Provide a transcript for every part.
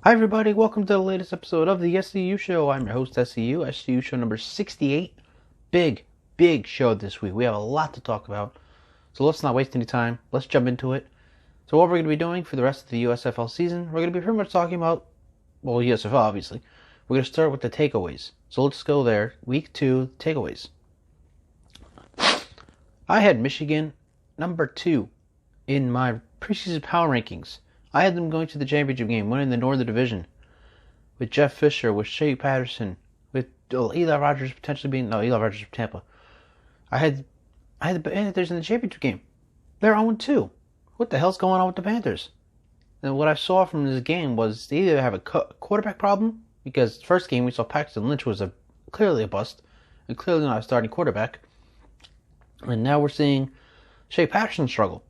Hi everybody, welcome to the latest episode of the SCU Show. I'm your host, SCU Show number 68. Big show this week. We have a lot to talk about, so let's not waste any time. Let's jump into it. So what we're going to be doing for the rest of the USFL season, we're going to be pretty much talking about, well, USFL obviously. We're going to start with the takeaways. So let's go there. Week 2 takeaways. I had Michigan number 2 in my preseason power rankings. I had them going to the championship game, winning the Northern Division, with Jeff Fisher, with Shea Patterson, with Eli Rogers potentially being Eli Rogers from Tampa. I had the Panthers in the championship game. They're 0-2. What the hell's going on with the Panthers? And what I saw from this game was they either have a quarterback problem, because the first game we saw Paxton Lynch was clearly a bust, and clearly not a starting quarterback, and now we're seeing Shea Patterson struggle.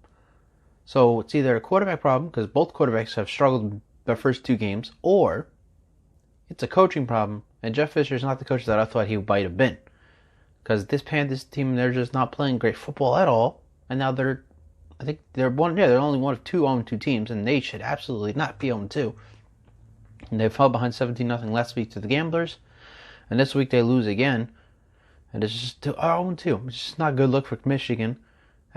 So it's either a quarterback problem, because both quarterbacks have struggled in their first 2 games, or it's a coaching problem, and Jeff Fisher is not the coach that I thought he might have been. Because this Panthers team, they're just not playing great football at all, and now they're only one of 2 0-2 teams, and they should absolutely not be 0-2. And they fell behind 17-0 last week to the Gamblers, and this week they lose again, and it's just 0-2. It's just not a good look for Michigan.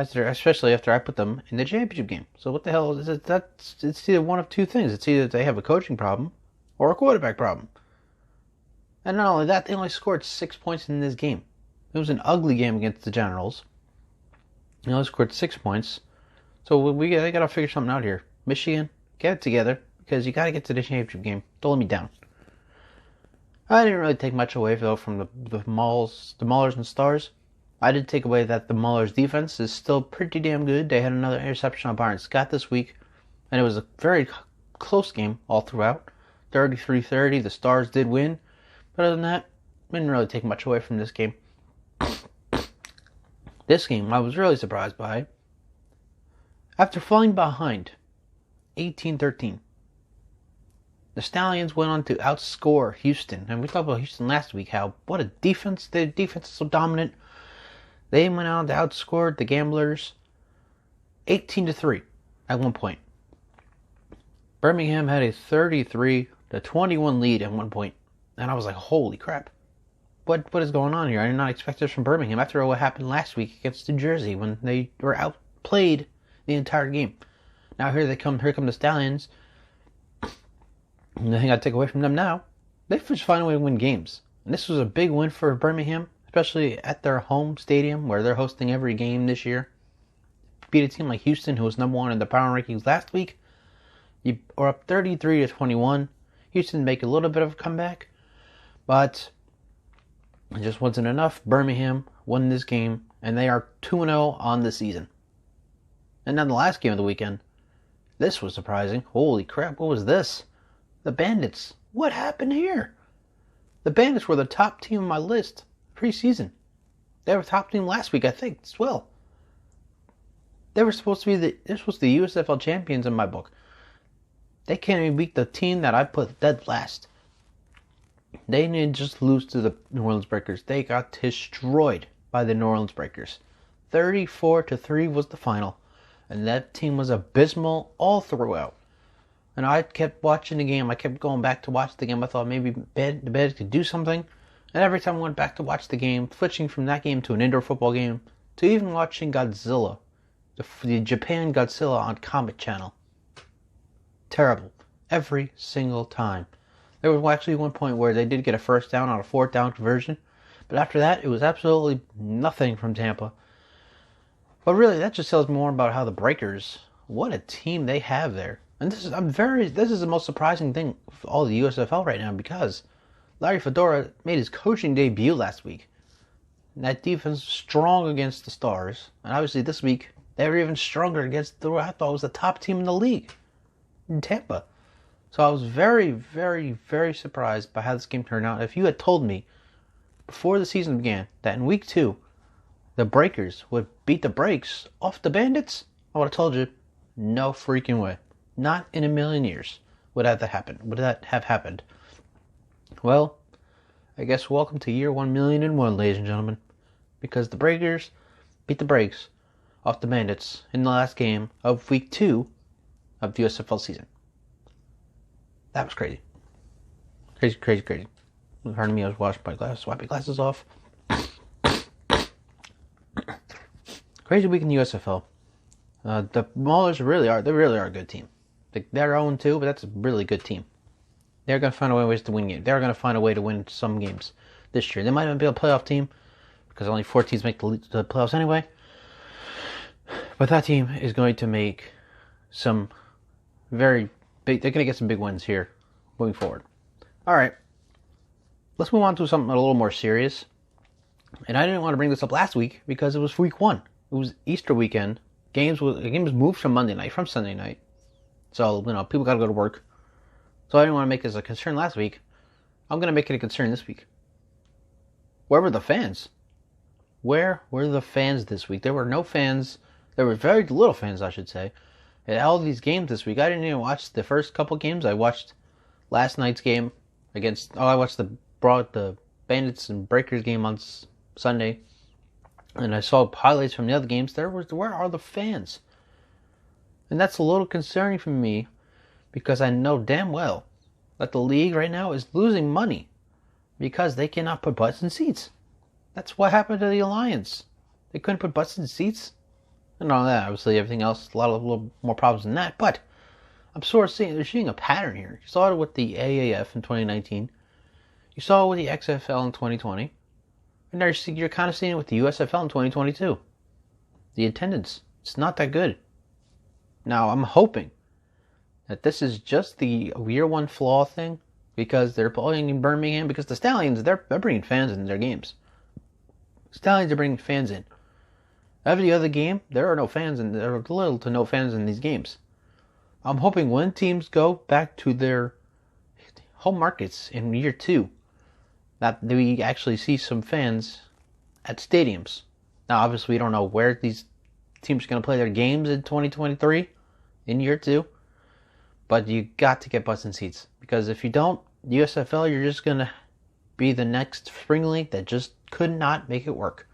Especially after I put them in the championship game. So what the hell is it? It's either one of 2 things. It's either they have a coaching problem or a quarterback problem. And not only that, they only scored 6 points in this game. It was an ugly game against the Generals. They only scored 6 points. So they got to figure something out here. Michigan, get it together, because you got to get to the championship game. Don't let me down. I didn't really take much away though from the Maulers and Stars. I did take away that the Maulers' defense is still pretty damn good. They had another interception on Byron Scott this week, and it was a very close game all throughout. 33-30, the Stars did win. But other than that, I didn't really take much away from this game. This game, I was really surprised by. After falling behind 18-13, the Stallions went on to outscore Houston. And we talked about Houston last week, what a defense. Their defense is so dominant. They went out to outscore the Gamblers 18-3 at one point. Birmingham had a 33-21 lead at one point, and I was like, holy crap. What is going on here? I did not expect this from Birmingham after what happened last week against New Jersey when they were outplayed the entire game. Now here come the Stallions. And the thing I take away from them now, they just find a way to win games. And this was a big win for Birmingham, especially at their home stadium where they're hosting every game this year. Beat a team like Houston, who was number 1 in the power rankings last week. You were up 33-21. Houston make a little bit of a comeback, but it just wasn't enough. Birmingham won this game, and they are 2-0 on the season. And then the last game of the weekend, this was surprising. Holy crap, what was this? The Bandits. What happened here? The Bandits were the top team on my list preseason. They were top team last week, I think, as well. They were supposed to be the USFL champions in my book. They can't even beat the team that I put dead last. They didn't just lose to the New Orleans Breakers. They got destroyed by the New Orleans Breakers. 34-3 was the final. And that team was abysmal all throughout. And I kept watching the game. I kept going back to watch the game. I thought maybe the Bandits could do something. And every time I went back to watch the game, switching from that game to an indoor football game, to even watching Godzilla, the Japan Godzilla on Comet Channel. Terrible. Every single time. There was actually one point where they did get a first down on a 4th down conversion. But after that, it was absolutely nothing from Tampa. But really, that just tells more about how the Breakers, what a team they have there. And this is the most surprising thing for all the USFL right now, because Larry Fedora made his coaching debut last week. And that defense was strong against the Stars. And obviously this week, they were even stronger against who I thought was the top team in the league, in Tampa. So I was very, very, very surprised by how this game turned out. If you had told me before the season began that in week 2, the Breakers would beat the brakes off the Bandits, I would have told you, no freaking way. Not in a million years would that have happened. Well, I guess welcome to year 1,000,001, ladies and gentlemen, because the Breakers beat the brakes off the Bandits in the last game of week 2 of the USFL season. That was crazy. Crazy, crazy, crazy. Pardon me, I was washing my glasses, wiping glasses off. Crazy week in the USFL. The Maulers really are a good team. They're 0-2, but that's a really good team. They're going to find ways to win games. They're going to find a way to win some games this year. They might not be a playoff team because only 4 teams make the playoffs anyway. But that team is going to make some very big... They're going to get some big wins here moving forward. All right. Let's move on to something a little more serious. And I didn't want to bring this up last week because it was week 1. It was Easter weekend. Games moved from Sunday night. So, people got to go to work. So I didn't want to make this a concern last week. I'm going to make it a concern this week. Where were the fans? Where were the fans this week? There were no fans. There were very little fans, I should say, at all these games this week. I didn't even watch the first couple games. I watched last night's game I watched the Bandits and Breakers game on Sunday. And I saw highlights from the other games. Where are the fans? And that's a little concerning for me because I know damn well that the league right now is losing money because they cannot put butts in seats. That's what happened to the Alliance. They couldn't put butts in seats. And all that, obviously, everything else, a little more problems than that. But I'm sort of seeing a pattern here. You saw it with the AAF in 2019. You saw it with the XFL in 2020. And now you're kind of seeing it with the USFL in 2022. The attendance, it's not that good. Now, I'm hoping that this is just the year 1 flaw thing because they're playing in Birmingham. Because the Stallions, they're bringing fans in their games. Stallions are bringing fans in. Every other game, there are no fans, and there are little to no fans in these games. I'm hoping when teams go back to their home markets in year 2, that we actually see some fans at stadiums. Now, obviously, we don't know where these teams are going to play their games in 2023, in year 2. But you got to get butts in seats. Because if you don't, USFL, you're just going to be the next spring league that just could not make it work.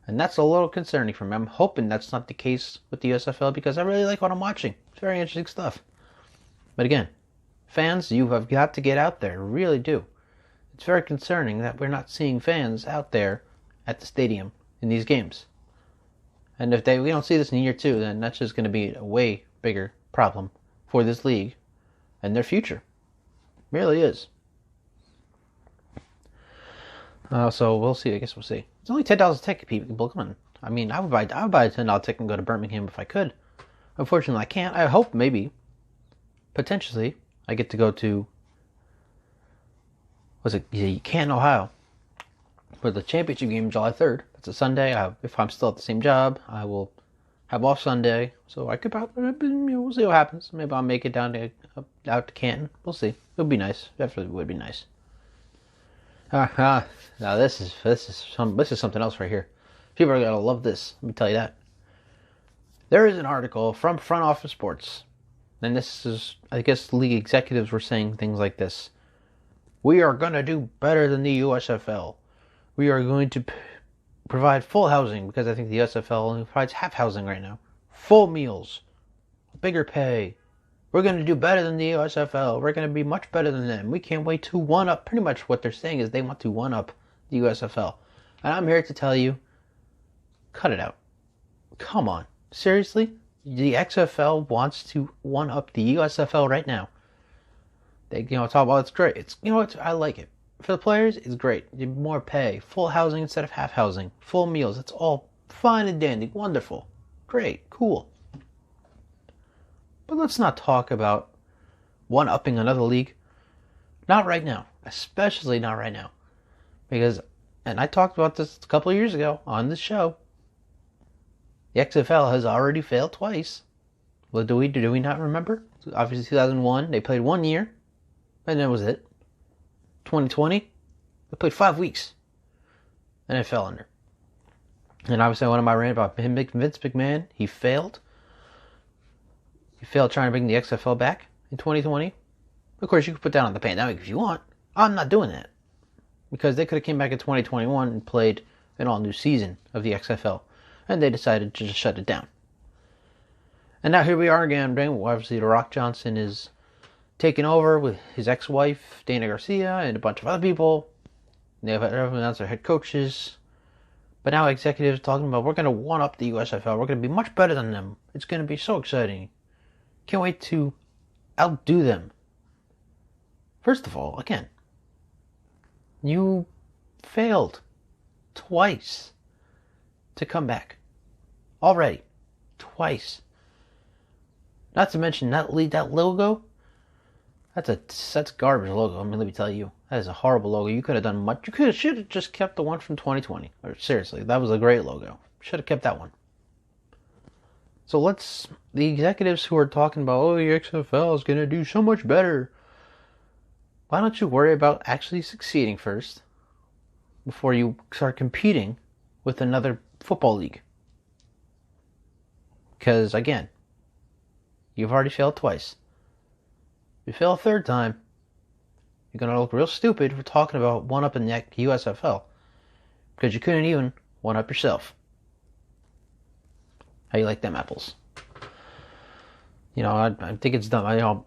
And that's a little concerning for me. I'm hoping that's not the case with the USFL because I really like what I'm watching. It's very interesting stuff. But again, fans, you have got to get out there. Really do. It's very concerning that we're not seeing fans out there at the stadium in these games. And if we don't see this in year 2, then that's just going to be a way bigger problem for this league and their future. It really is. So we'll see. I guess we'll see. It's only $10 a ticket, people. Come on. I mean, I would buy a $10 ticket and go to Birmingham if I could. Unfortunately, I can't. I hope maybe, potentially, I get to go to Canton, Ohio, for the championship game July 3rd. That's a Sunday. If I'm still at the same job, I will have off Sunday, so I could probably, we'll see what happens. Maybe I'll make it out to Canton. We'll see. It'll be nice. Definitely would be nice. Now this is something else right here. People are gonna love this. Let me tell you that. There is an article from Front Office Sports, and this is, I guess, league executives were saying things like this: "We are gonna do better than the USFL. We are going to provide full housing because I think the USFL only provides half housing right now. Full meals, bigger pay. We're going to do better than the USFL. We're going to be much better than them. We can't wait to one-up." Pretty much what they're saying is they want to one-up the USFL. And I'm here to tell you, cut it out. Come on. Seriously? The XFL wants to one-up the USFL right now. They, talk about it's great. It's, I like it. For the players, it's great. More pay. Full housing instead of half housing. Full meals. It's all fine and dandy. Wonderful. Great. Cool. But let's not talk about one-upping another league. Not right now. Especially not right now. Because, and I talked about this a couple of years ago on this show, the XFL has already failed twice. Well, do we not remember? Obviously 2001, they played 1 year, and that was it. 2020, they played 5 weeks, and it fell under. And obviously one of my rant about Vince McMahon, he failed. He failed trying to bring the XFL back in 2020. Of course, you can put that on the pandemic if you want. I'm not doing that. Because they could have came back in 2021 and played an all-new season of the XFL. And they decided to just shut it down. And now here we are again. Obviously, The Rock Johnson is taken over with his ex-wife, Dana Garcia, and a bunch of other people. They have everyone else, their head coaches. But now executives talking about, we're going to one-up the USFL. We're going to be much better than them. It's going to be so exciting. Can't wait to outdo them. First of all, again, you failed twice to come back. Already. Twice. Not to mention that logo. That's garbage logo. I mean, let me tell you, that is a horrible logo. You could have done much. Should have just kept the one from 2020. Or seriously, that was a great logo. Should have kept that one. So the executives who are talking about, oh, the XFL is going to do so much better. Why don't you worry about actually succeeding first before you start competing with another football league? Because, again, you've already failed twice. If you fail a third time, you're going to look real stupid for talking about one-upping the USFL. Because you couldn't even one-up yourself. How you like them apples? You know, I think it's dumb. I'm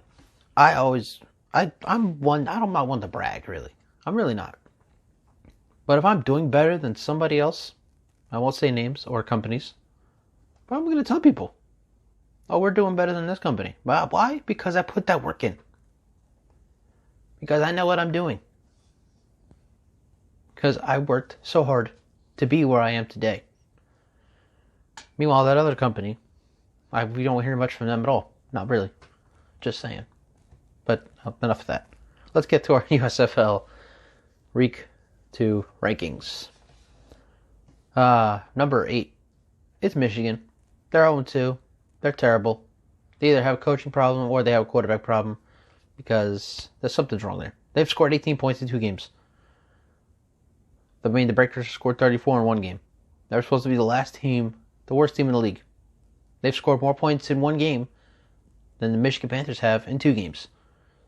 not one to brag, really. I'm really not. But if I'm doing better than somebody else, I won't say names or companies, but I'm going to tell people, oh, we're doing better than this company. Why? Because I put that work in. Because I know what I'm doing. Because I worked so hard to be where I am today. Meanwhile, that other company, we don't hear much from them at all. Not really. Just saying. But enough of that. Let's get to our USFL Week 2 rankings. Number 8. It's Michigan. They're 0-2. They're terrible. They either have a coaching problem or they have a quarterback problem. Because something's wrong there. They've scored 18 points in 2 games. The Breakers scored 34 in 1 game. They were supposed to be the worst team in the league. They've scored more points in 1 game than the Michigan Panthers have in 2 games.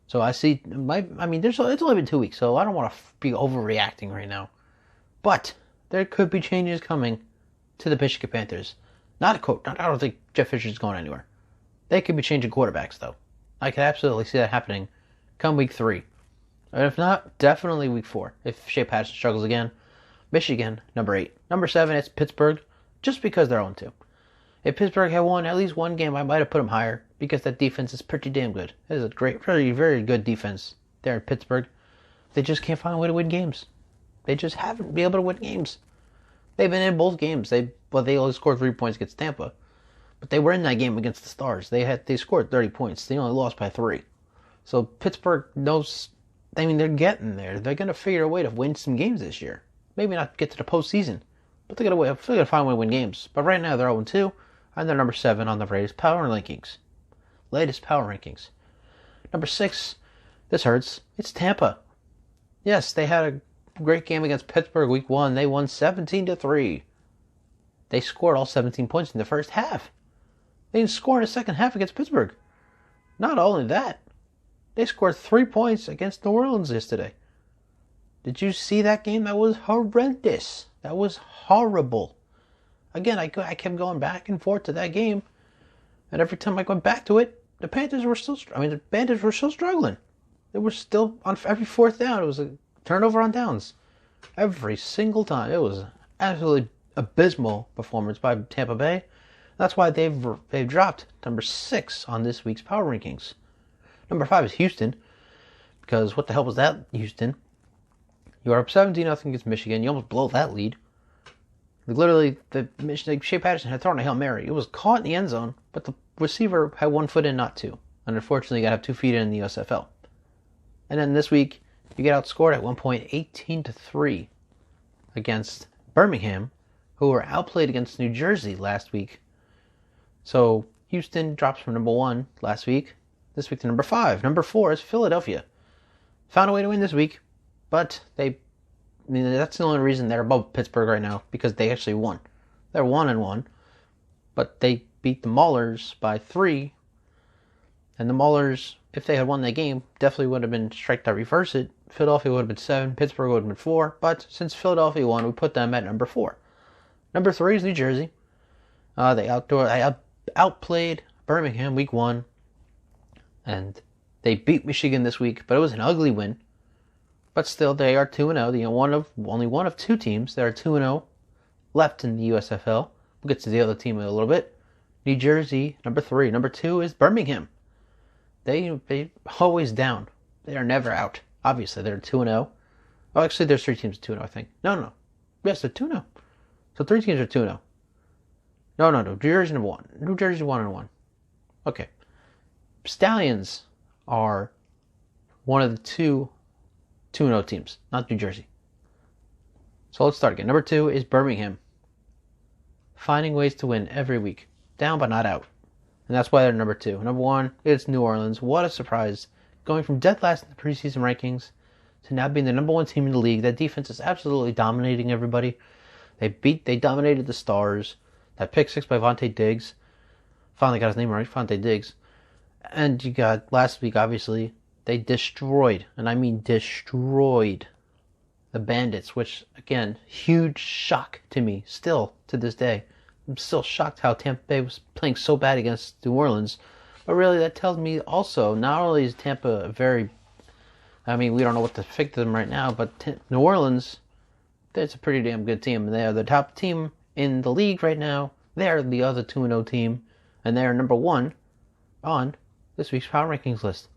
So I see, it's only been 2 weeks, so I don't want to be overreacting right now. But there could be changes coming to the Michigan Panthers. Not a coach. I don't think Jeff Fisher's going anywhere. They could be changing quarterbacks, though. I could absolutely see that happening come week 3. And if not, definitely week 4. If Shea Patterson struggles again. Michigan, number 8. Number 7, it's Pittsburgh, just because they're 0-2. If Pittsburgh had won at least 1 game, I might have put them higher, because that defense is pretty damn good. It is a great, very, very good defense there in Pittsburgh. They just can't find a way to win games. They just haven't been able to win games. They've been in both games. They only scored 3 points against Tampa. But they were in that game against the Stars. They scored 30 points. They only lost by 3. So Pittsburgh knows, they're getting there. They're going to figure a way to win some games this year. Maybe not get to the postseason, but they're going to find a way to win games. But right now they're 0-2, and they're number 7 on the latest power rankings. Number 6, this hurts. It's Tampa. Yes, they had a great game against Pittsburgh week 1. They won 17-3. They scored all 17 points in the first half. They didn't score in the second half against Pittsburgh. Not only that, they scored 3 points against New Orleans yesterday. Did you see that game? That was horrendous. That was horrible. Again, I kept going back and forth to that game, and every time I went back to it, the Panthers were still struggling. They were still on every 4th down. It was a turnover on downs. Every single time. It was absolutely abysmal performance by Tampa Bay. That's why they've dropped number 6 on this week's power rankings. Number 5 is Houston, because what the hell was that, Houston? You are up 17-0 against Michigan. You almost blow that lead. Literally, Shea Patterson had thrown a Hail Mary. It was caught in the end zone, but the receiver had 1 foot in, not 2. And unfortunately, you got to have 2 feet in the USFL. And then this week, you get outscored at 1 point, 18-3 against Birmingham, who were outplayed against New Jersey last week. So Houston drops from number 1 last week. This week to number 5. Number 4 is Philadelphia. Found a way to win this week, but that's the only reason they're above Pittsburgh right now, because they actually won. They're 1-1, but they beat the Maulers by 3. And the Maulers, if they had won that game, definitely would have been strike to reverse it. Philadelphia would have been 7, Pittsburgh would have been 4, but since Philadelphia won, we put them at number 4. Number 3 is New Jersey. They outplayed Birmingham week 1, and They beat Michigan this week, but it was an ugly win. But still, they are 2-0. Only one of two teams that are 2-0 left in the USFL. We'll get to the other team in a little bit. New Jersey, number 3. Number 2 is Birmingham. They always down. They are never out. Obviously, they're 2-0. Oh, actually, there's 3 teams 2-0, I think. No. Yes, they're 2-0. So 3 teams are 2-0. No. New Jersey number 1. New Jersey 1-1. Okay. Stallions are one of the 2-0 teams, not New Jersey. So let's start again. Number 2 is Birmingham. Finding ways to win every week. Down but not out. And that's why they're number 2. Number 1 is New Orleans. What a surprise. Going from dead last in the preseason rankings to now being the number 1 team in the league. That defense is absolutely dominating everybody. They dominated the Stars. That pick 6 by Vontae Diggs. Finally got his name right, Vontae Diggs. And you got last week, obviously, they destroyed, and I mean destroyed, the Bandits, which, again, huge shock to me, still to this day. I'm still shocked how Tampa Bay was playing so bad against New Orleans. But really, that tells me also, not only is Tampa we don't know what to think to them right now, but New Orleans, it's a pretty damn good team. They are the top team in the league right now. They're the other 2-0 team, and they're number 1 on this week's Power Rankings list.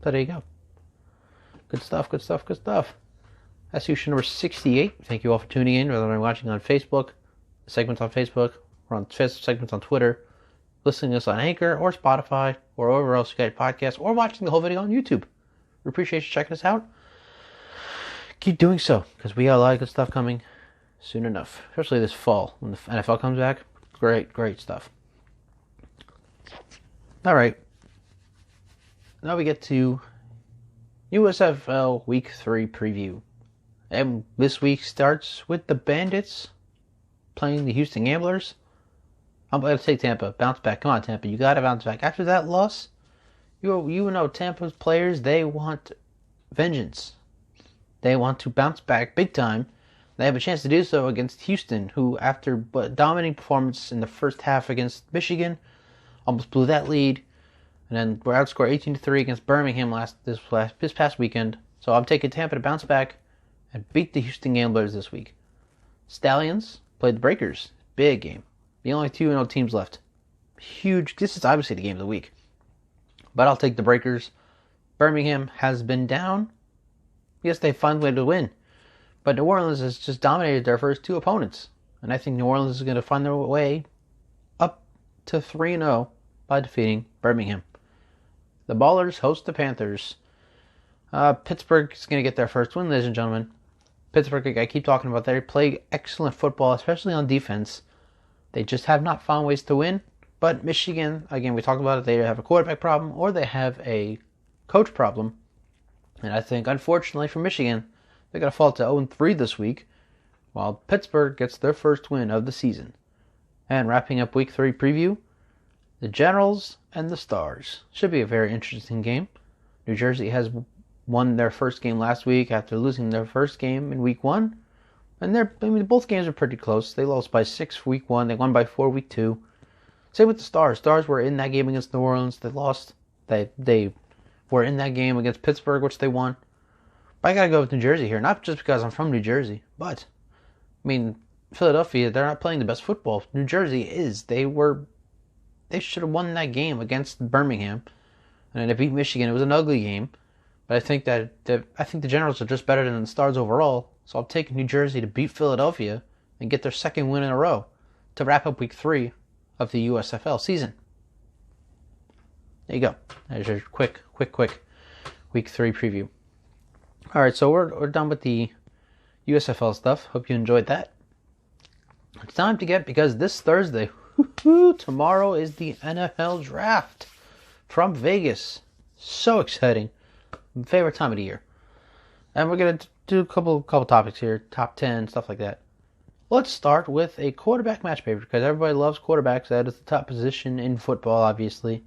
So there you go. Good stuff. SCU Show number 68. Thank you all for tuning in, whether you're watching on Facebook, segments on Facebook, or on segments on Twitter, listening to us on Anchor or Spotify, or wherever else you get podcasts, or watching the whole video on YouTube. We appreciate you checking us out. Keep doing so, because we got a lot of good stuff coming soon enough, especially this fall when the NFL comes back. Great stuff. All right. Now we get to USFL Week 3 preview. And this week starts with the Bandits playing the Houston Gamblers. I'm going to take Tampa. Bounce back. Come on, Tampa. You got to bounce back. After that loss, you know Tampa's players, they want vengeance. They want to bounce back big time. They have a chance to do so against Houston, who, after dominating performance in the first half against Michigan, almost blew that lead, and then were outscored 18-3 against Birmingham this past weekend. So I'm taking Tampa to bounce back and beat the Houston Gamblers this week. Stallions played the Breakers. Big game. The only 2-0 teams left. Huge. This is obviously the game of the week. But I'll take the Breakers. Birmingham has been down. Yes, they find a way to win. But New Orleans has just dominated their first 2 opponents. And I think New Orleans is going to find their way up to 3-0 by defeating Birmingham. The Ballers host the Panthers. Pittsburgh is going to get their first win, ladies and gentlemen. Pittsburgh, I keep talking about, they play excellent football, especially on defense. They just have not found ways to win. But Michigan, again, we talked about it, they have a quarterback problem or they have a coach problem. And I think, unfortunately for Michigan, they're going to fall to 0-3 this week, while Pittsburgh gets their first win of the season. And wrapping up Week 3 preview, the Generals and the Stars. Should be a very interesting game. New Jersey has won their first game last week after losing their first game in Week 1. And both games are pretty close. They lost by 6 Week 1. They won by 4 Week 2. Same with the Stars. Stars were in that game against New Orleans. They lost. They were in that game against Pittsburgh, which they won. But I got to go with New Jersey here. Not just because I'm from New Jersey, but, Philadelphia, they're not playing the best football. New Jersey is. They should have won that game against Birmingham. And they beat Michigan. It was an ugly game. But I think the Generals are just better than the Stars overall. So I'll take New Jersey to beat Philadelphia and get their second win in a row to wrap up Week 3 of the USFL season. There you go. There's your quick Week 3 preview. All right, so we're done with the USFL stuff. Hope you enjoyed that. It's time to because this Thursday, tomorrow is the NFL Draft from Vegas. So exciting. Favorite time of the year. And we're going to do a couple topics here, top 10, stuff like that. Let's start with a quarterback match paper, because everybody loves quarterbacks. That is the top position in football, obviously.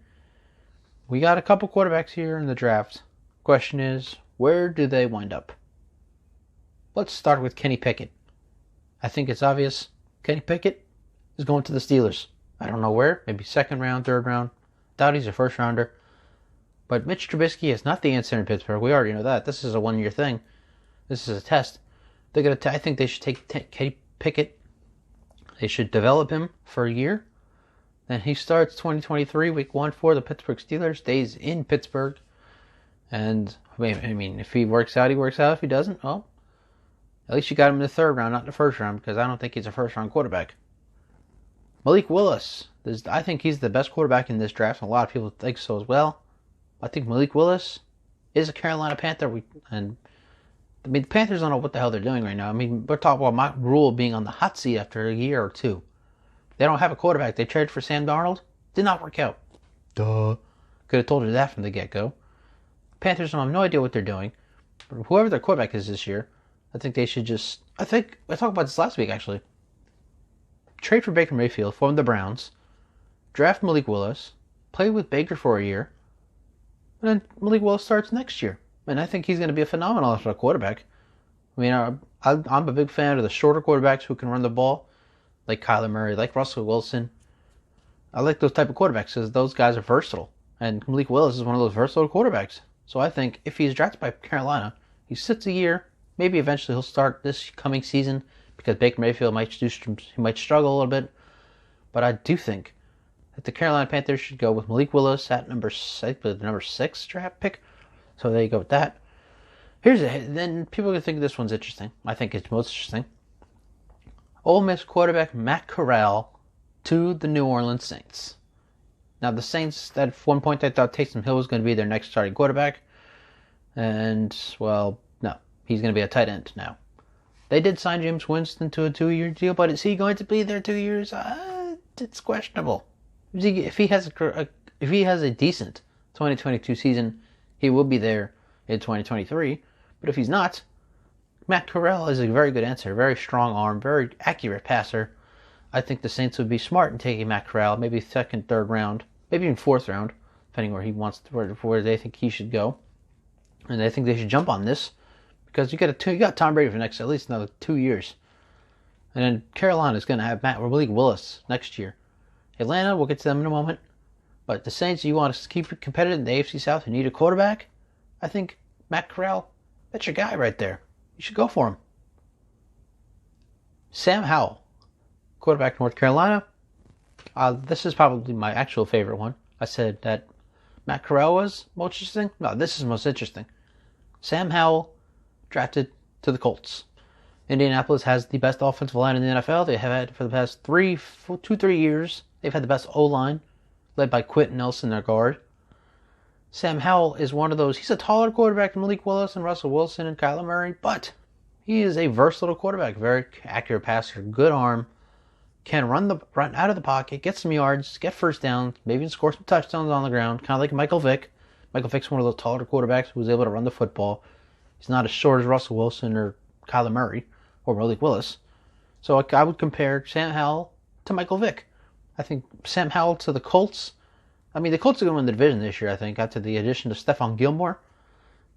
We got a couple quarterbacks here in the draft. Question is, where do they wind up? Let's start with Kenny Pickett. I think it's obvious. Kenny Pickett is going to the Steelers. I don't know where. Maybe second round, third round. Doubt he's a first rounder. But Mitch Trubisky is not the answer in Pittsburgh. We already know that. This is a one-year thing. This is a test. I think they should take Kenny Pickett. They should develop him for a year. Then he starts 2023, week 1 for the Pittsburgh Steelers. Stays in Pittsburgh. And, I mean, if he works out, he works out. If he doesn't, well, at least you got him in the 3rd round, not the 1st round, because I don't think he's a 1st-round quarterback. Malik Willis. I think he's the best quarterback in this draft, and a lot of people think so as well. I think Malik Willis is a Carolina Panther. The Panthers don't know what the hell they're doing right now. I mean, we're talking about Matt Rule being on the hot seat after a year or 2. They don't have a quarterback. They traded for Sam Darnold. Did not work out. Duh. Could have told you that from the get-go. Panthers have no idea what they're doing. But whoever their quarterback is this year, I think they should just... I talked about this last week, actually. Trade for Baker Mayfield from the Browns. Draft Malik Willis. Play with Baker for a year. And then Malik Willis starts next year. And I think he's going to be a phenomenal quarterback. I mean, I'm a big fan of the shorter quarterbacks who can run the ball. Like Kyler Murray, like Russell Wilson. I like those type of quarterbacks because those guys are versatile. And Malik Willis is one of those versatile quarterbacks. So I think if he's drafted by Carolina, he sits a year. Maybe eventually he'll start this coming season because Baker Mayfield might struggle a little bit. But I do think that the Carolina Panthers should go with Malik Willis at number 6 draft pick. So there you go with that. Then people are going to think this one's interesting. I think it's most interesting. Ole Miss quarterback Matt Corral to the New Orleans Saints. Now, the Saints, at one point, they thought Taysom Hill was going to be their next starting quarterback. And, well, no. He's going to be a tight end now. They did sign James Winston to a 2-year deal, but is he going to be there 2 years? It's questionable. If he has a decent 2022 season, he will be there in 2023. But if he's not, Matt Corral is a very good answer. Very strong arm, very accurate passer. I think the Saints would be smart in taking Matt Corral, maybe 2nd, 3rd round, maybe even 4th round, depending where they think he should go. And I think they should jump on this because you got Tom Brady for the next at least another 2 years. And then Carolina is going to have Malik Willis next year. Atlanta, we'll get to them in a moment. But the Saints, you want to keep it competitive in the AFC South and need a quarterback? I think Matt Corral, that's your guy right there. You should go for him. Sam Howell, quarterback North Carolina. This is probably my actual favorite one. I said that Matt Corral was most interesting. No, this is most interesting. Sam Howell, drafted to the Colts. Indianapolis has the best offensive line in the NFL. They have had for the past 3 years. They've had the best O-line, led by Quentin Nelson, their guard. Sam Howell is one of those. He's a taller quarterback than Malik Willis and Russell Wilson and Kyler Murray, but he is a versatile quarterback. Very accurate passer, good arm, can run out of the pocket, get some yards, get first downs, maybe score some touchdowns on the ground, kind of like Michael Vick. Michael Vick's one of those taller quarterbacks who was able to run the football. He's not as short as Russell Wilson or Kyler Murray or Malik Willis. So I would compare Sam Howell to Michael Vick. I think Sam Howell to the Colts. I mean, the Colts are going to win the division this year, I think, after the addition of Stephon Gilmore.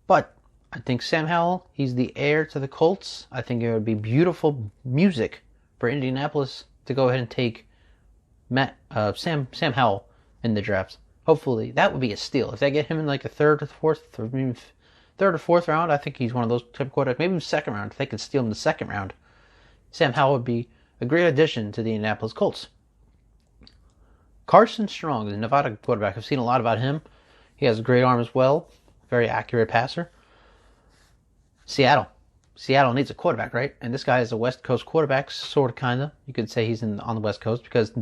But I think Sam Howell, he's the heir to the Colts. I think it would be beautiful music for Indianapolis to go ahead and take Sam Howell in the draft. Hopefully, that would be a steal. If they get him in like a 3rd or 4th round, I think he's one of those type of quarterbacks. Maybe even 2nd round. If they can steal him in the 2nd round, Sam Howell would be a great addition to the Indianapolis Colts. Carson Strong, the Nevada quarterback. I've seen a lot about him. He has a great arm as well. Very accurate passer. Seattle. Seattle needs a quarterback, right? And this guy is a West Coast quarterback, sort of, kind of. You could say he's on the West Coast because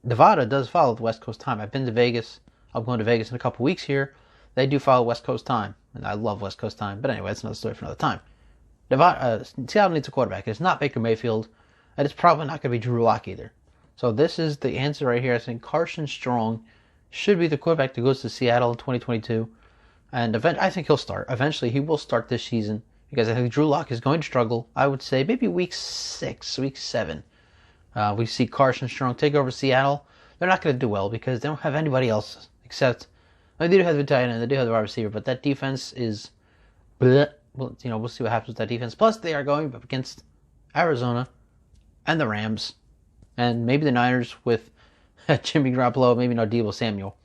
Nevada does follow the West Coast time. I've been to Vegas. I'm going to Vegas in a couple weeks here. They do follow West Coast time. And I love West Coast time. But anyway, that's another story for another time. Seattle needs a quarterback. It's not Baker Mayfield. And it's probably not going to be Drew Lock either. So this is the answer right here. I think Carson Strong should be the quarterback that goes to Seattle in 2022. And I think he'll start. Eventually, he will start this season. Because I think Drew Lock is going to struggle. I would say maybe week 6, week 7. We see Carson Strong take over Seattle. They're not going to do well because they don't have anybody else except... they do have the tight end, they do have the wide receiver, but that defense is... Well, we'll see what happens with that defense. Plus, they are going up against Arizona and the Rams. And maybe the Niners with Jimmy Garoppolo, maybe no Deebo Samuel.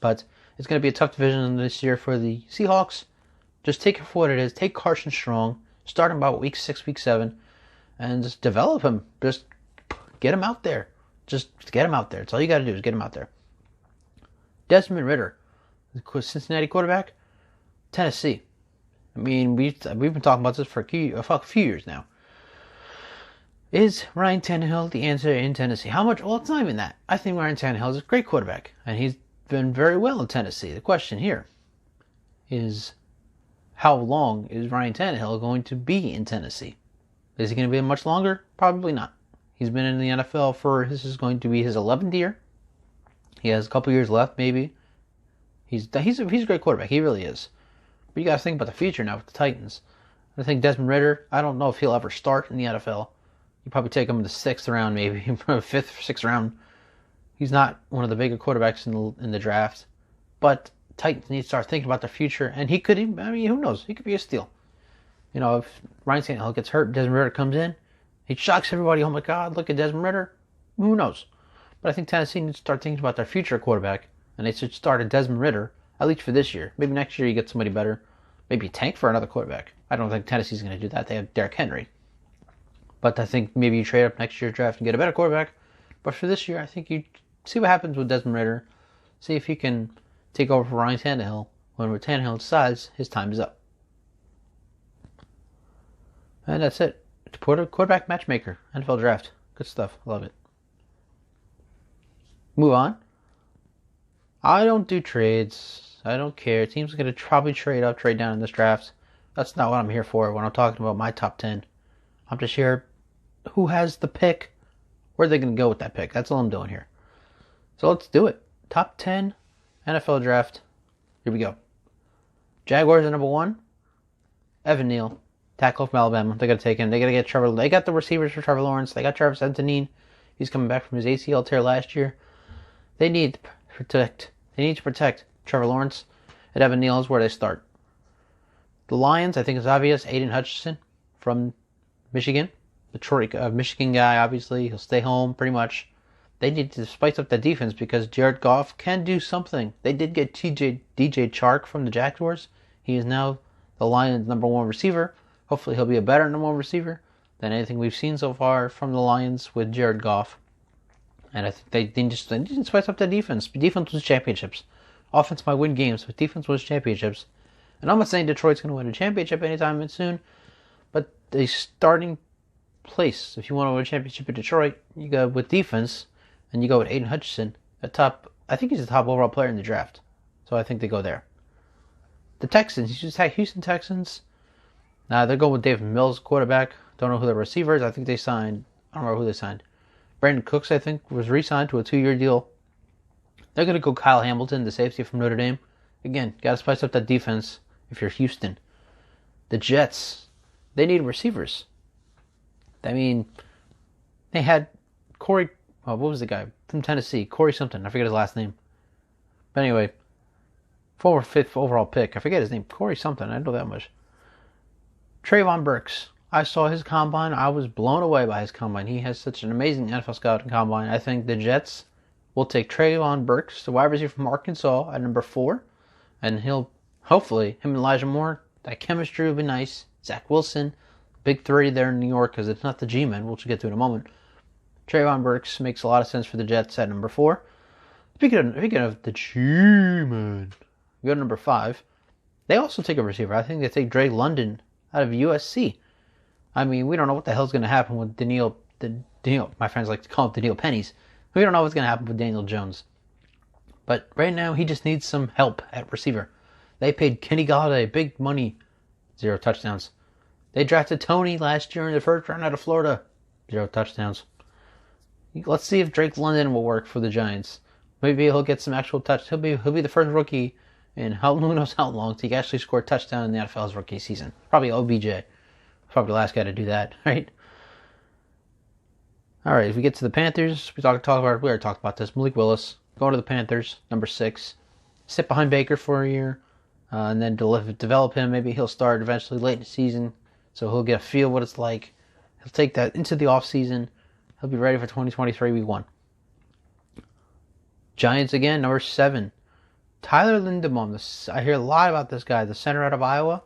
But It's going to be a tough division this year for the Seahawks. Just take it for what it is. Take Carson Strong. Start him about week 6, week 7. And just develop him. Just get him out there. Just get him out there. That's all you got to do is get him out there. Desmond Ridder, the Cincinnati quarterback. Tennessee. I mean, we've been talking about this for a few years now. Is Ryan Tannehill the answer in Tennessee? How much? Well, it's not even that. I think Ryan Tannehill is a great quarterback, and he's been very well in Tennessee. The question here is, how long is Ryan Tannehill going to be in Tennessee? Is he going to be much longer? Probably not. He's been in the NFL this is going to be his 11th year. He has a couple years left, maybe. He's a great quarterback. He really is. But you got to think about the future now with the Titans. I think Desmond Ridder, I don't know if he'll ever start in the NFL. You probably take him in the 6th round, maybe 5th or 6th round. He's not one of the bigger quarterbacks in the draft. But Titans need to start thinking about their future. And he could even, who knows? He could be a steal. If Ryan Tannehill gets hurt, Desmond Ridder comes in, he shocks everybody. Oh my God, look at Desmond Ridder. Who knows? But I think Tennessee needs to start thinking about their future quarterback. And they should start at Desmond Ridder, at least for this year. Maybe next year you get somebody better. Maybe tank for another quarterback. I don't think Tennessee's going to do that. They have Derrick Henry. But I think maybe you trade up next year's draft and get a better quarterback. But for this year, I think you see what happens with Desmond Ridder. See if he can take over for Ryan Tannehill when Tannehill decides his time is up. And that's it. It's quarterback matchmaker. NFL draft. Good stuff. Love it. Move on. I don't do trades. I don't care. Teams are going to probably trade up, trade down in this draft. That's not what I'm here for when I'm talking about my top 10. I'm just here. Who has the pick? Where are they going to go with that pick? That's all I'm doing here. So let's do it. Top 10 NFL draft. Here we go. Jaguars are number 1. Evan Neal, tackle from Alabama. They got to take him. They got to get Trevor. They got the receivers for Trevor Lawrence. They got Travis Etienne. He's coming back from his ACL tear last year. They need to protect Trevor Lawrence. And Evan Neal is where they start. The Lions, I think it's obvious. Aiden Hutchinson from Michigan. Detroit, Michigan guy, obviously. He'll stay home pretty much. They need to spice up that defense because Jared Goff can do something. They did get DJ Chark from the Jaguars. He is now the Lions' number 1 receiver. Hopefully he'll be a better number 1 receiver than anything we've seen so far from the Lions with Jared Goff. And I think they need to spice up that defense. Defense wins championships. Offense might win games, but defense wins championships. And I'm not saying Detroit's going to win a championship anytime soon, but the starting place, if you want to win a championship in Detroit, you go with defense, and you go with Aiden Hutchinson, I think he's the top overall player in the draft. So I think they go there. The Texans, Houston Texans, they're going with David Mills, quarterback. Don't know who the receivers. I think they signed. I don't remember who they signed. Brandon Cooks, I think, was re-signed to a 2-year deal. They're going to go Kyle Hamilton, the safety from Notre Dame. Again, got to spice up that defense if you're Houston. The Jets, they need receivers. I mean, they had Corey, what was the guy from Tennessee? Corey something. I forget his last name. But anyway, 4th or 5th overall pick. I forget his name. Corey something. I know that much. Trayvon Burks. I saw his combine. I was blown away by his combine. He has such an amazing NFL scouting combine. I think the Jets will take Trayvon Burks, the wide receiver from Arkansas, at number 4. And hopefully, him and Elijah Moore, that chemistry will be nice. Zach Wilson, big 3 there in New York, because it's not the G-Men, which we'll get to in a moment. Trayvon Burks makes a lot of sense for the Jets at number 4. Speaking of the G-Men, go to number 5. They also take a receiver. I think they take Drake London out of USC. I mean, we don't know what the hell's going to happen with Daniil. My friends like to call him Daniil Pennies. We don't know what's going to happen with Daniel Jones. But right now, he just needs some help at receiver. They paid Kenny Golladay big money. 0 touchdowns. They drafted Tony last year in the 1st round out of Florida. 0 touchdowns. Let's see if Drake London will work for the Giants. Maybe he'll get some actual touch. He'll be the first rookie in who knows how long to actually score a touchdown in the NFL's rookie season. Probably OBJ. Probably the last guy to do that, right? All right, if we get to the Panthers, we already talked about this. Malik Willis, going to the Panthers, number 6. Sit behind Baker for a year, and then develop him. Maybe he'll start eventually late in the season, so he'll get a feel what it's like. He'll take that into the offseason. He'll be ready for 2023 week 1. Giants again, number 7. Tyler Lindemann, I hear a lot about this guy, the center out of Iowa.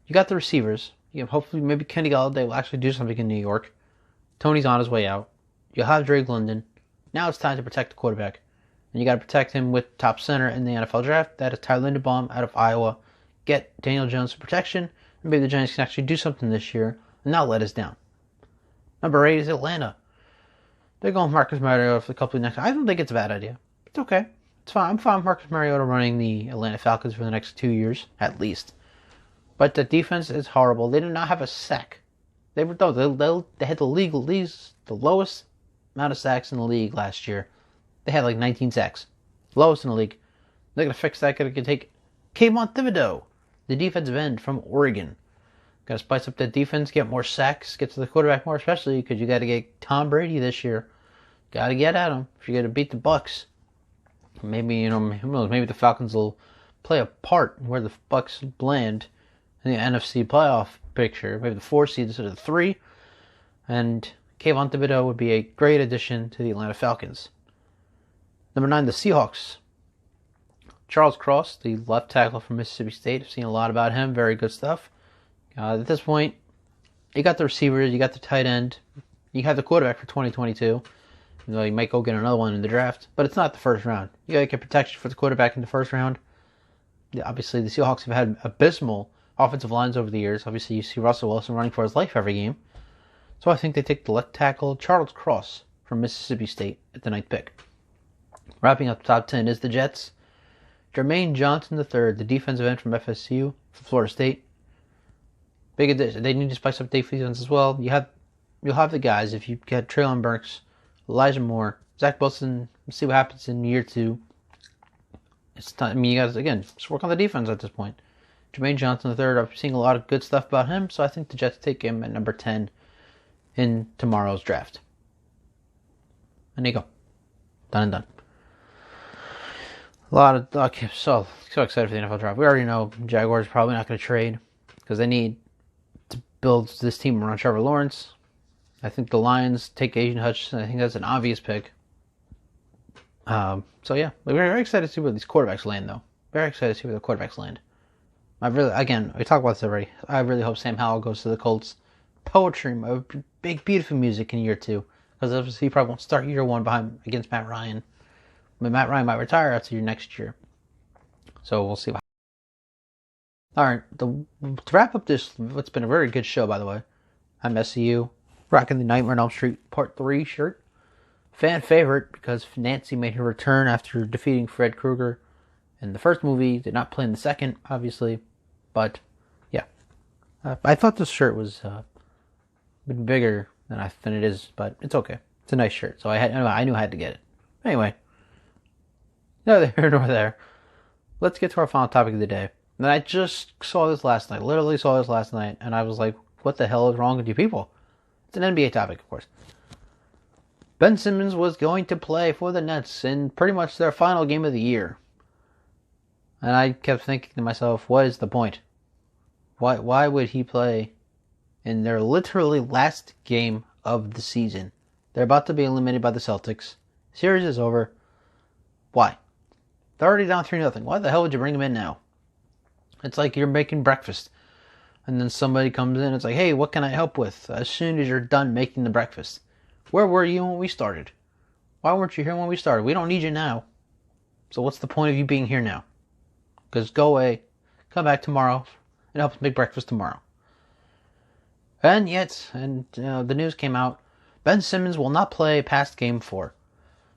You got the receivers. Hopefully, maybe Kenny Galladay will actually do something in New York. Tony's on his way out. You'll have Drake London. Now it's time to protect the quarterback. And you got to protect him with top center in the NFL draft. That is Tyler Lindemann out of Iowa. Get Daniel Jones for protection. And maybe the Giants can actually do something this year and not let us down. Number 8 is Atlanta. They're going Marcus Mariota for a couple of next. I don't think it's a bad idea. It's okay. It's fine. I'm fine with Marcus Mariota running the Atlanta Falcons for the next 2 years, at least. But the defense is horrible. They did not have a sack. They had the lowest amount of sacks in the league last year. They had like 19 sacks. Lowest in the league. They're going to fix that. Going to take Kayvon Thibodeau, the defensive end from Oregon. Got to spice up that defense, get more sacks, get to the quarterback more, especially because you got to get Tom Brady this year. Got to get at him if you got to beat the Bucs. Maybe, who knows, maybe the Falcons will play a part where the Bucs land in the NFC playoff picture. Maybe the 4 seed instead of the 3. And Kayvon Thibodeau would be a great addition to the Atlanta Falcons. Number 9, the Seahawks. Charles Cross, the left tackle from Mississippi State. I've seen a lot about him. Very good stuff. At this point, you got the receivers, you got the tight end, you have the quarterback for 2022. You might go get another one in the draft, but it's not the first round. You got to get protection for the quarterback in the first round. Obviously, the Seahawks have had abysmal offensive lines over the years. Obviously, you see Russell Wilson running for his life every game. So I think they take the left tackle, Charles Cross, from Mississippi State at the 9th pick. Wrapping up the top 10 is the Jets. Jermaine Johnson III, the defensive end from FSU, from Florida State. Big addition. They need to spice up defense as well. You'll have the guys if you get Treylon Burks, Elijah Moore, Zach Wilson. We'll see what happens in year 2. It's time. You guys again just work on the defense at this point. Jermaine Johnson III. I'm seeing a lot of good stuff about him, so I think the Jets take him at number 10 in tomorrow's draft. And there you go. Done and done. So excited for the NFL draft. We already know Jaguars probably not going to trade because they need to build this team around Trevor Lawrence. I think the Lions take Aiden Hutchinson. I think that's an obvious pick. So yeah, we're very excited to see where these quarterbacks land, though. Very excited to see where the quarterbacks land. We talked about this already. I really hope Sam Howell goes to the Colts. Poetry, big, beautiful music in year 2. Because obviously he probably won't start year 1 against Matt Ryan. I mean, Matt Ryan might retire after your next year. So we'll see. Alright, to wrap up what's been a very good show, by the way. I'm SCU, rocking the Nightmare on Elm Street Part 3 shirt. Fan favorite, because Nancy made her return after defeating Fred Krueger in the first movie. Did not play in the second, obviously. But, yeah. I thought this shirt was a bit bigger than it is, but it's okay. It's a nice shirt, so I knew I had to get it. Anyway. Neither here nor there. Let's get to our final topic of the day. And I just saw this last night. Literally saw this last night. And I was like, what the hell is wrong with you people? It's an NBA topic, of course. Ben Simmons was going to play for the Nets in pretty much their final game of the year. And I kept thinking to myself, what is the point? Why would he play in their literally last game of the season? They're about to be eliminated by the Celtics. Series is over. Why? They're already down 3-0. Why the hell would you bring him in now? It's like you're making breakfast. And then somebody comes in and it's like, hey, what can I help with? As soon as you're done making the breakfast. Where were you when we started? Why weren't you here when we started? We don't need you now. So what's the point of you being here now? Because go away. Come back tomorrow. And help us make breakfast tomorrow. And yet, the news came out. Ben Simmons will not play past Game 4.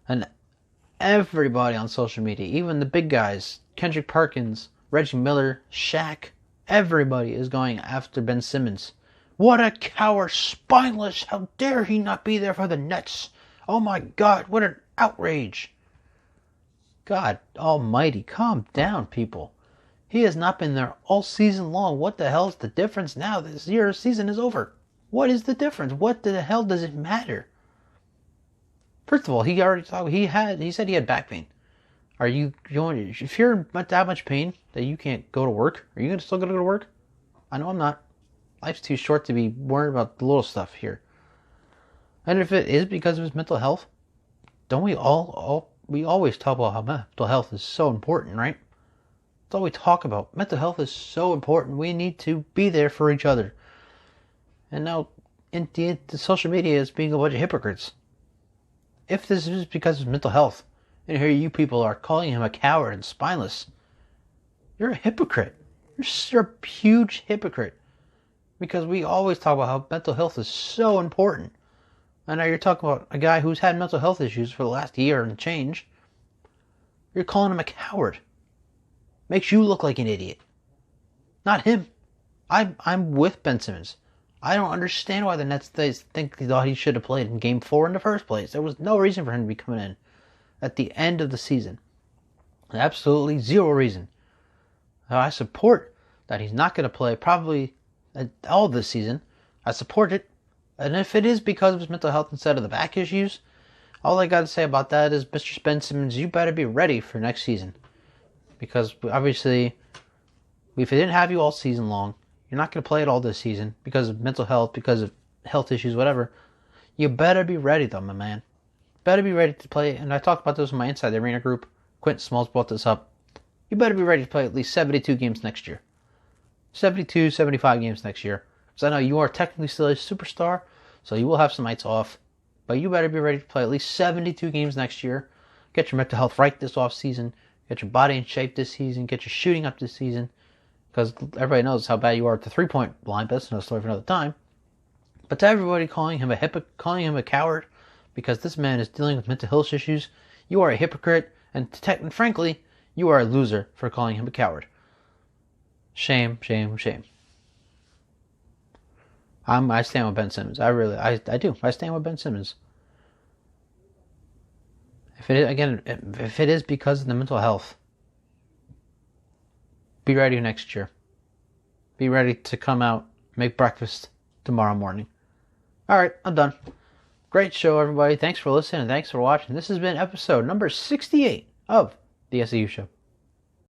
And everybody on social media, even the big guys, Kendrick Perkins, Reggie Miller, Shaq, everybody is going after Ben Simmons. What a coward, spineless, how dare he not be there for the Nets? Oh my God, what an outrage. God almighty, calm down, people. He has not been there all season long. What the hell is the difference now? This year's season is over. What is the difference? What the hell does it matter? First of all, he already talked. He said he had back pain. Are you going? If you're in that much pain that you can't go to work, are you still going to go to work? I know I'm not. Life's too short to be worried about the little stuff here. And if it is because of his mental health, don't we all we always talk about how mental health is so important, right? That's all we talk about. Mental health is so important. We need to be there for each other. And now, the social media is being a bunch of hypocrites. If this is because of mental health, and here you people are calling him a coward and spineless, you're a hypocrite. You're a huge hypocrite. Because we always talk about how mental health is so important. And now you're talking about a guy who's had mental health issues for the last year and change. You're calling him a coward. Makes you look like an idiot. Not him. I'm with Ben Simmons. I don't understand why the Nets think they thought he should have played in Game 4 in the first place. There was no reason for him to be coming in at the end of the season. Absolutely zero reason. I support that he's not going to play probably all this season. I support it. And if it is because of his mental health instead of the back issues, all I got to say about that is, Mr. Ben Simmons, you better be ready for next season. Because obviously, if he didn't have you all season long, you're not going to play it all this season because of mental health, because of health issues, whatever. You better be ready, though, my man. Better be ready to play. And I talked about this in my Inside the Arena group. Quentin Smalls brought this up. You better be ready to play at least 72 games next year. 72, 75 games next year. Because I know you are technically still a superstar, so you will have some nights off. But you better be ready to play at least 72 games next year. Get your mental health right this off season. Get your body in shape this season. Get your shooting up this season. Because everybody knows how bad you are at the three-point line. But that's another story for another time. But to everybody calling him a coward, because this man is dealing with mental health issues, you are a hypocrite. And frankly, you are a loser for calling him a coward. Shame, shame, shame. I stand with Ben Simmons. I do. I stand with Ben Simmons. If it is because of the mental health, be ready next year. Be ready to come out, make breakfast tomorrow morning. All right, I'm done. Great show, everybody. Thanks for listening and thanks for watching. This has been episode number 68 of the SCU Show.